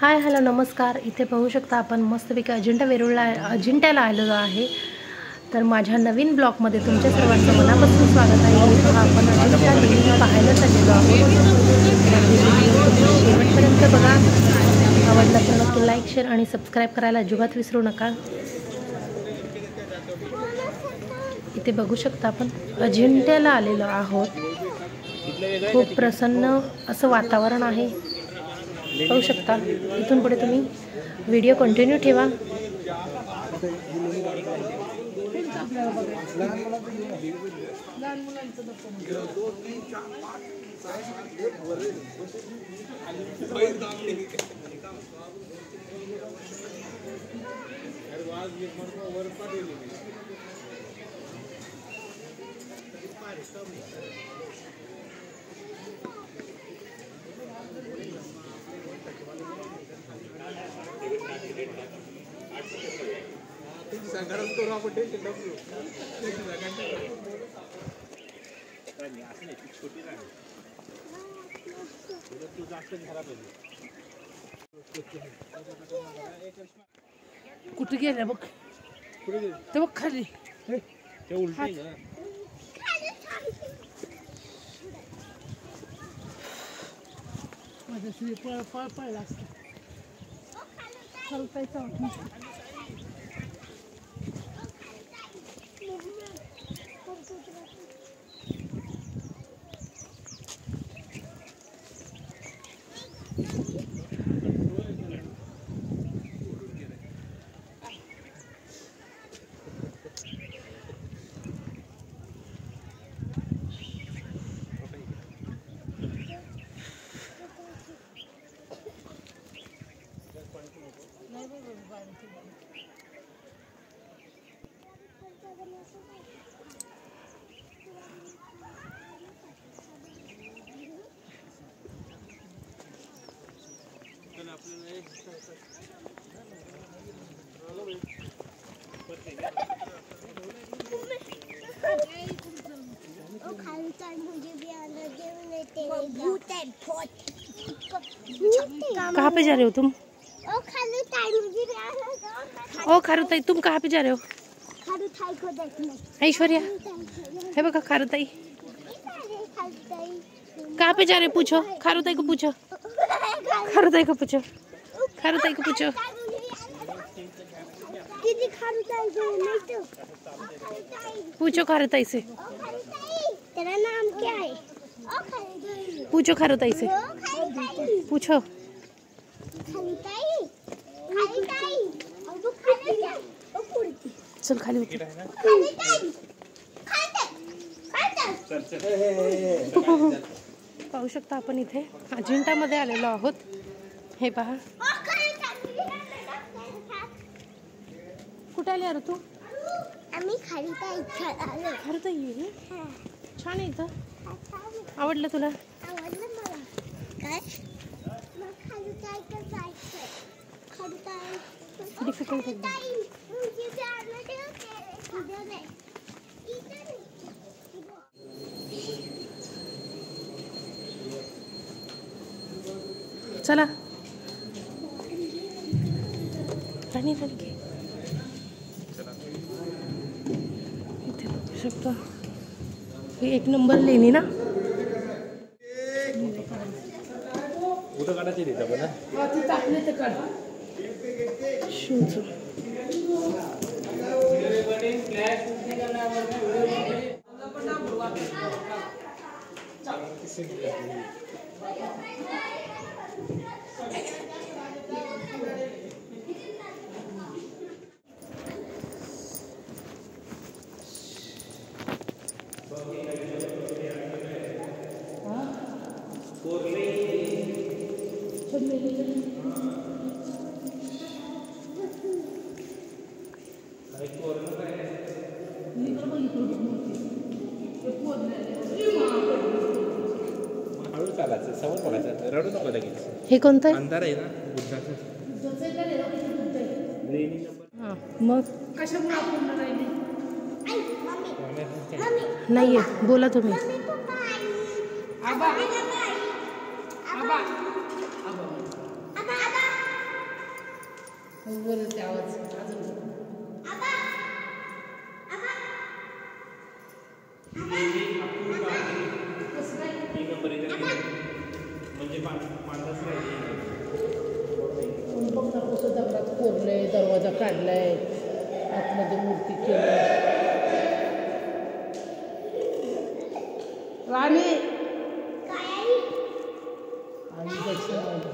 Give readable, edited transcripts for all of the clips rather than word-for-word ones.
Hi hello नमस्कार. इथे पाहू शकता आपण मस्तपैकी अजिंठ्याला आलेलो आहे. तर माझ्या नवीन ब्लॉगमध्ये तुमच्या सर्वांचं मनापासून स्वागत आहे. इथं आपण अजिंठा लेणी पाहायला चाललेलो आहोत. शेवटपर्यंत बघा. आवडला तर नक्की लाईक शेअर आणि सबस्क्राईब करायला अजिबात विसरू नका. इथे बघू शकता आपण अजिंठ्याला आलेलो आहोत. खूप प्रसन्न असं वातावरण आहे. पाहू शकता. इथून पुढे तुम्ही व्हिडिओ कंटिन्यू ठेवा. कुठे गेल्या बघ. ते बघ खाली. ते उलट माझ्या पळ पळला असतं. चालतायचं कहाँ पे जा रहे हो तुम? ओ खारुताई तुम कहाँ पे जा रहे हो? ऐश्वर्या है बघा. खारुताई कहाँ पे जा रहे हो? पूछो खारुताई को. पूछो खारुताई को. पूछो खारुताई को. पूछो पूछो खारुताई से. तेरा नाम क्या है? पूछो खारुताई से. पूछो. चल खाली उतर. पाहू शकता आपण इथे अजिंठामध्ये आलेलो आहोत. हे पहा. कुठे आली अरे तू? आम्ही खारुताई. छान आहे इथं. आवडलं तुला? आवडलं मला. काय? डिफिकल्ट आहे. चला राणी इथे बघू शकता. ही एक नंबर लेणी ना. कुठं काढायची देता पण शूज. हळू चालायचं. समोर बघायचं. रडू नको लगेच. हे कोणतं? अंधार आहे ना बुद्धाचं. हां मग कशामुळे आपण नाहीये. बोला तुम्ही. आबा आबा आबा बरं ते आवाज अजून दगडात कोरलंय, दरवाजा काढलाय, आतमध्ये मूर्ती केली. राणी आणि दर्शन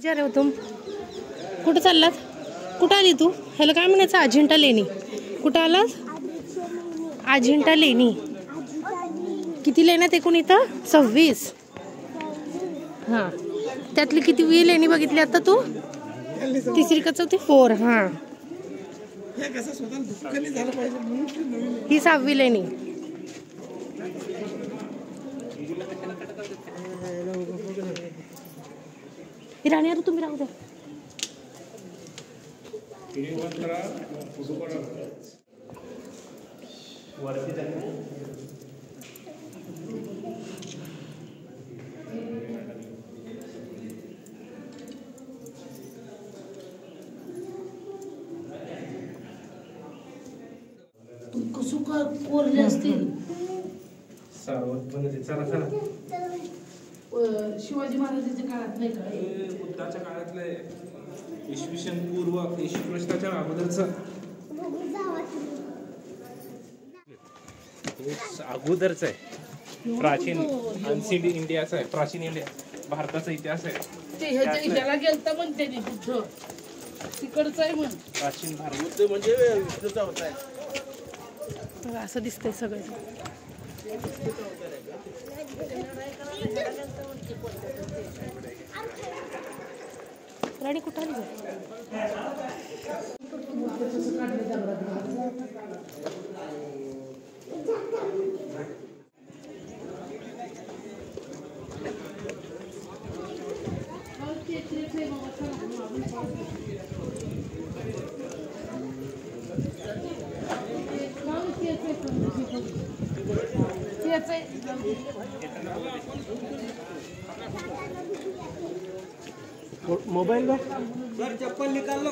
जा रे हो तुम. कुठं चाललात? कुठं आली तू? ह्याला काय म्हणायचं? अजिंठा लेणी. कुठं आलास? अजिंठा लेणी. किती लेण्यात एकूण इथं? 26. हां, त्यातली किती लेणी बघितली आता तू? तिसरी का चौथी? 4. हां, ही 6वी लेणी. राणी आता तुम्ही राहू द्या. कसू का कोरले असतील. शिवाजी महाराजांच्या काळात नाही का? बुद्धाच्या काळातले, इसवी सन पूर्व, येशू ख्रिस्ताच्या अगोदरचं. अगोदरच आहे, प्राचीन अनसिड इंडियाचा आहे, प्राचीन इंडिया भारताचा इतिहास आहे. ते ह्याला गेलता म्हणते नी बुद्ध तिकडचं आहे म्हण. प्राचीन भारत म्हणजे विष्णूचा अवतार आहे. असं दिसतंय सगळं. राणी कुठं आली? मोबाईल सर चप्पल निकाल लो.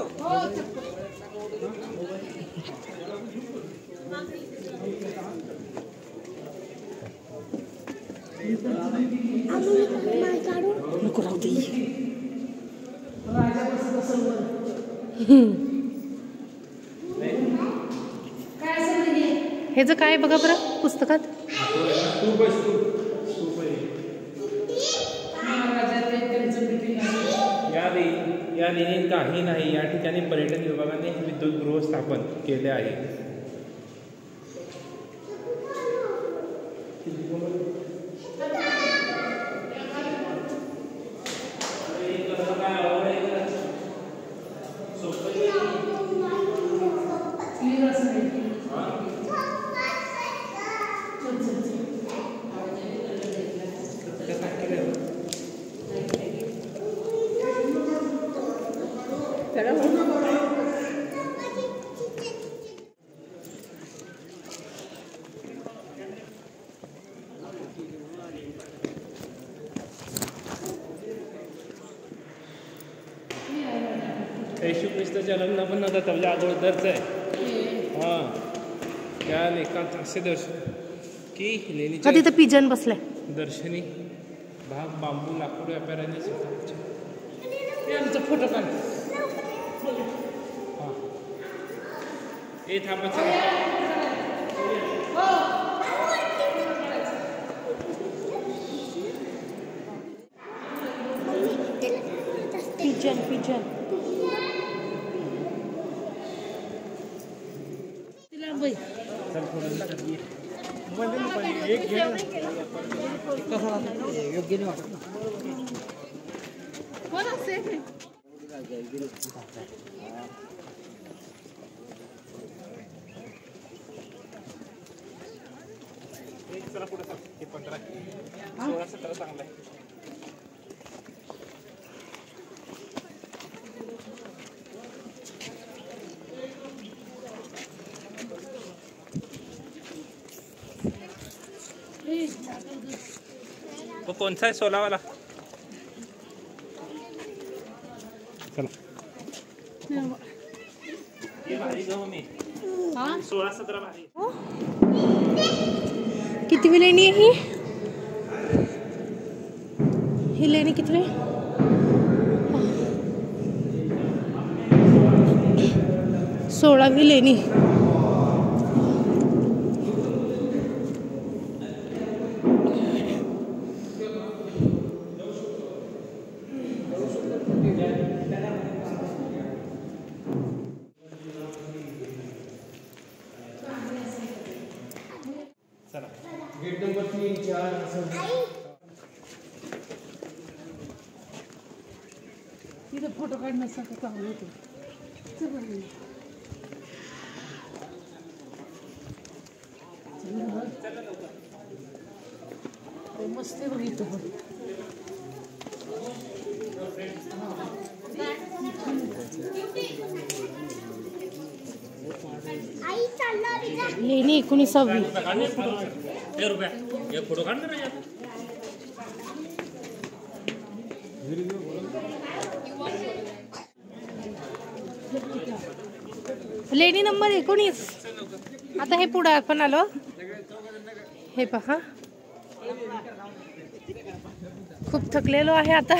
नको राहू दे. ह्याचं काय बघा बरं पुस्तकात. या लेणीत काही नाही. या ठिकाणी पर्यटन विभागाने विद्युतगृह स्थापन केले आहे. येशू ख्रिस्ताच्या लग्न पण आता त्याच्या अगोदरच आहे. हां, त्या लेखात असे दर्शन की लेणीच्या तिथं पिजन बसलाय. दर्शनी भाग बांबू लाकूड व्यापाऱ्याने आमचा फोटो काढ. हां, ए थांबा चला. पिजन तिला बाई एक घे. योग्य नाही वाटत. चला पुढे 15 16 17 चांगला आहे. वो कौन सा है 16 वाला? चलो ये भारी गाँव में 16-17 भारी. किती लेणी आहे ही लेणी किती 16वी लेणी. चला गेट नंबर 3, 4 तिथे फोटो काढण्यासाठी चांगलं होतं. मस्त आहे बघितलं पण. आई चालणार आहे का? लेणी 19वी. ₹1 ये फोटो काढ ना यार. लेणी नंबर 19. आता हे पुढे आपण आलो. हे पहा खूप थकलेलो आहे आता.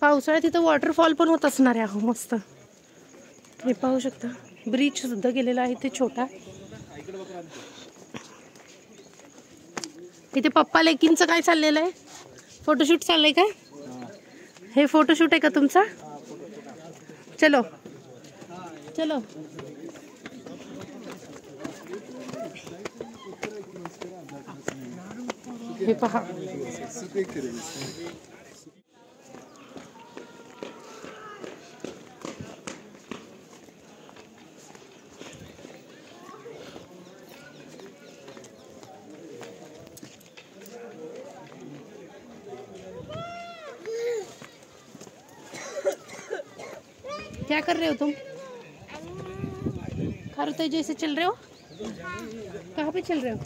पावसाळ्यात तिथं वॉटरफॉल पण होत असणार आहे. अहो मस्त हे पाहू शकता. ब्रिज सुद्धा गेलेला आहे ते छोटा. इथे पप्पा लेकींचं काय चाललेलं आहे? फोटोशूट चाललंय का? हे फोटोशूट आहे का तुमचा? चलो चलो. हे पहा क्या कर रहे हो तुम? खारू तेज से चल रहे हो? कहाँ पे चल रहे हो?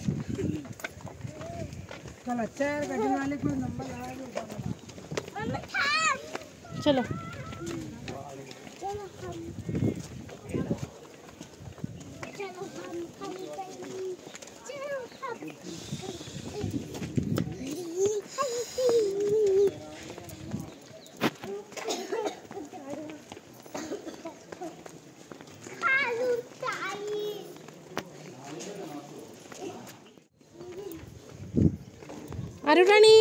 चलो अरे राणी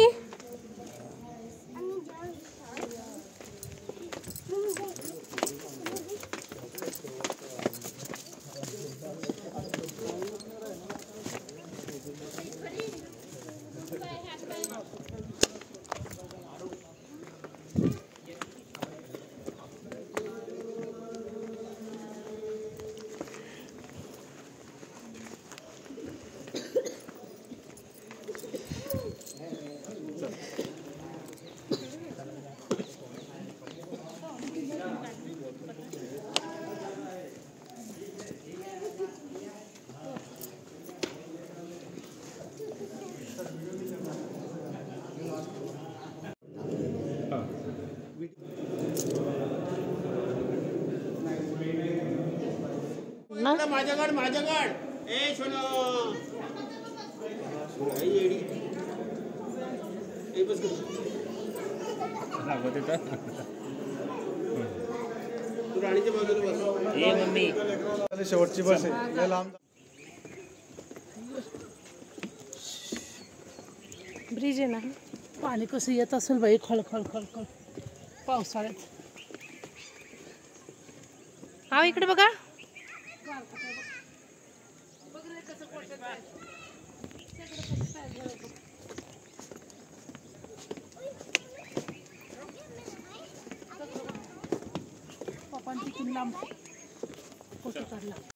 माझ्याकड ए सोनो आई येडी ए बस लागत येतं. तू राणीच्या बाजूला बस. ए मम्मी शेवटची बस आहे लय लांब. ब्रिज आहे ना. पाणी कसं येत असेल बाई खळ खळ खळ खळ पावसाळ्यात. हा इकडे बघा. पप्पांची किल्ला फोटो काढला.